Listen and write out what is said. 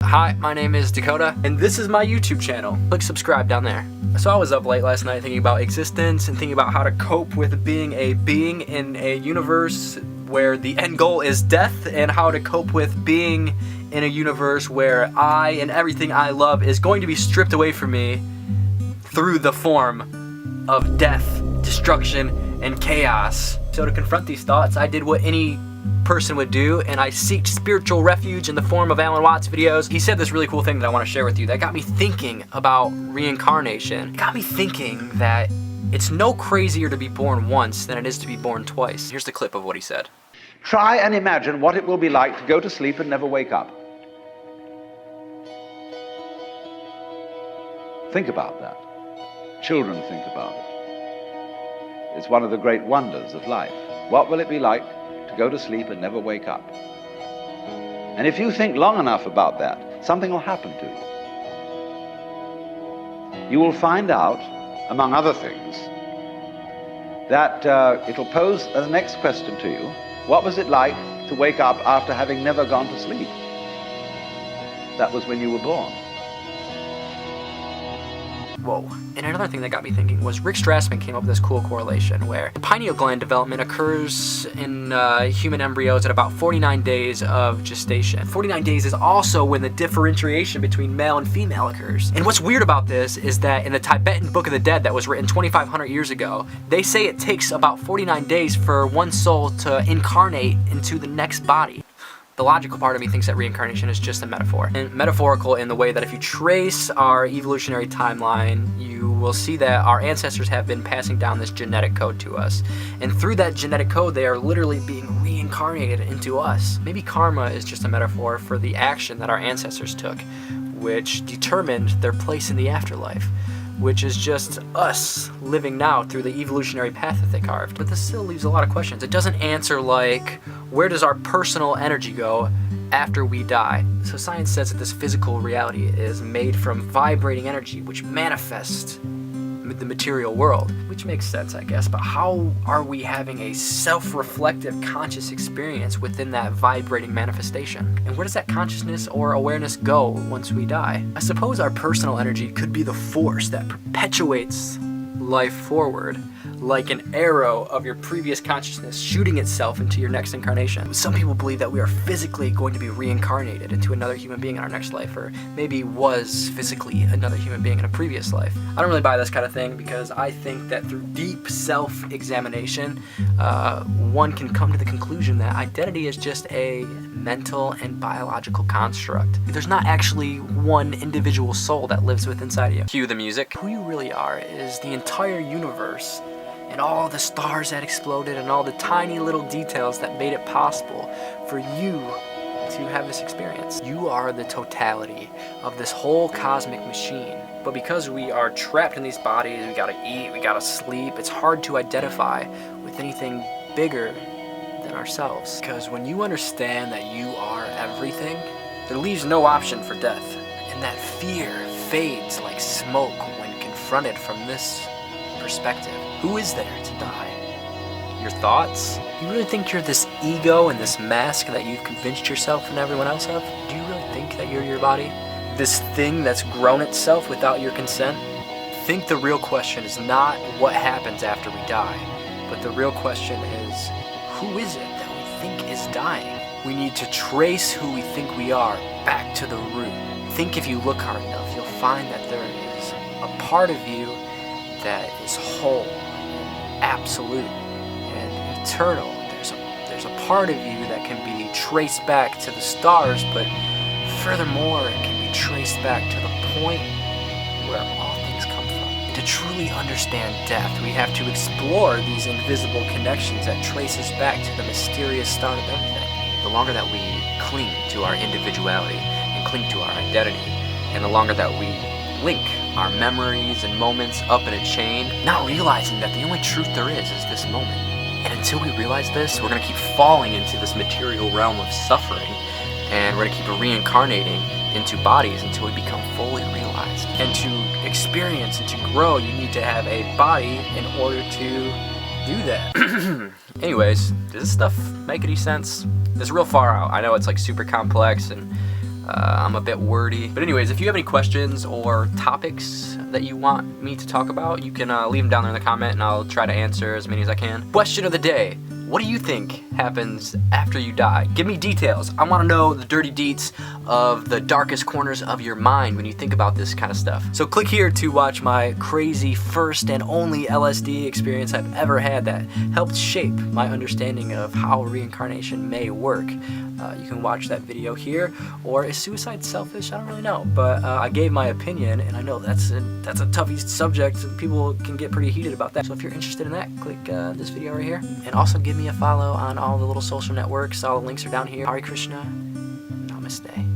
Hi, my name is Dakota, and this is my YouTube channel. Click subscribe down there. So I was up late last night thinking about existence and thinking about how to cope with being in a universe where the end goal is death, and how to cope with being in a universe where I and everything I love is going to be stripped away from me through the form of death, destruction, and chaos. So to confront these thoughts, I did what any person would do, and I seeked spiritual refuge in the form of Alan Watts videos. He said this really cool thing that I want to share with you that got me thinking about reincarnation. It got me thinking that it's no crazier to be born once than it is to be born twice. Here's the clip of what he said. Try and imagine what it will be like to go to sleep and never wake up. Think about that. Children think about it. It's one of the great wonders of life. What will it be like to go to sleep and never wake up? And if you think long enough about that, something will happen to you. You will find out, among other things, that it'll pose the next question to you. What was it like to wake up after having never gone to sleep? That was when you were born. Whoa. And another thing that got me thinking was Rick Strassman came up with this cool correlation where pineal gland development occurs in human embryos at about 49 days of gestation. 49 days is also when the differentiation between male and female occurs. And what's weird about this is that in the Tibetan Book of the Dead that was written 2,500 years ago, they say it takes about 49 days for one soul to incarnate into the next body. The logical part of me thinks that reincarnation is just a metaphor. And metaphorical in the way that if you trace our evolutionary timeline, you will see that our ancestors have been passing down this genetic code to us. And through that genetic code, they are literally being reincarnated into us. Maybe karma is just a metaphor for the action that our ancestors took, which determined their place in the afterlife, which is just us living now through the evolutionary path that they carved. But this still leaves a lot of questions. It doesn't answer like, where does our personal energy go after we die? So science says that this physical reality is made from vibrating energy, which manifests the material world, which makes sense, I guess, but how are we having a self-reflective conscious experience within that vibrating manifestation? And where does that consciousness or awareness go once we die? I suppose our personal energy could be the force that perpetuates life forward, like an arrow of your previous consciousness shooting itself into your next incarnation. Some people believe that we are physically going to be reincarnated into another human being in our next life, or maybe was physically another human being in a previous life. I don't really buy this kind of thing because I think that through deep self-examination, one can come to the conclusion that identity is just a mental and biological construct. There's not actually one individual soul that lives within inside of you. Cue the music. Who you really are is the entire universe, and all the stars that exploded, and all the tiny little details that made it possible for you to have this experience. You are the totality of this whole cosmic machine. But because we are trapped in these bodies, we gotta eat, we gotta sleep, it's hard to identify with anything bigger than ourselves. Because when you understand that you are everything, there leaves no option for death. And that fear fades like smoke when confronted from this perspective. Who is there to die? Your thoughts? You really think you're this ego and this mask that you've convinced yourself and everyone else of? Do you really think that you're your body? This thing that's grown itself without your consent? I think the real question is not what happens after we die, but the real question is, who is it that we think is dying? We need to trace who we think we are back to the root. Think if you look hard enough, you'll find that there is a part of you that is whole, absolute, and eternal. There's a part of you that can be traced back to the stars, but furthermore, it can be traced back to the point where all things come from. And to truly understand death, we have to explore these invisible connections that trace us back to the mysterious start of everything. The longer that we cling to our individuality and cling to our identity, and the longer that we link our memories and moments up in a chain, not realizing that the only truth there is this moment. And until we realize this, we're going to keep falling into this material realm of suffering, and we're going to keep reincarnating into bodies until we become fully realized. And to experience and to grow, you need to have a body in order to do that. Anyways, does this stuff make any sense? It's real far out. I know it's like super complex, and I'm a bit wordy. But anyways, if you have any questions or topics that you want me to talk about, you can leave them down there in the comment and I'll try to answer as many as I can. Question of the day. What do you think happens after you die? Give me details. I want to know the dirty deets of the darkest corners of your mind when you think about this kind of stuff. So click here to watch my crazy first and only LSD experience I've ever had that helped shape my understanding of how reincarnation may work. You can watch that video here, or is suicide selfish? I don't really know, but I gave my opinion, and I know that's a toughy subject. People can get pretty heated about that. So if you're interested in that, click this video right here, and also give me a follow on all the little social networks. All the links are down here. Hare Krishna, Namaste.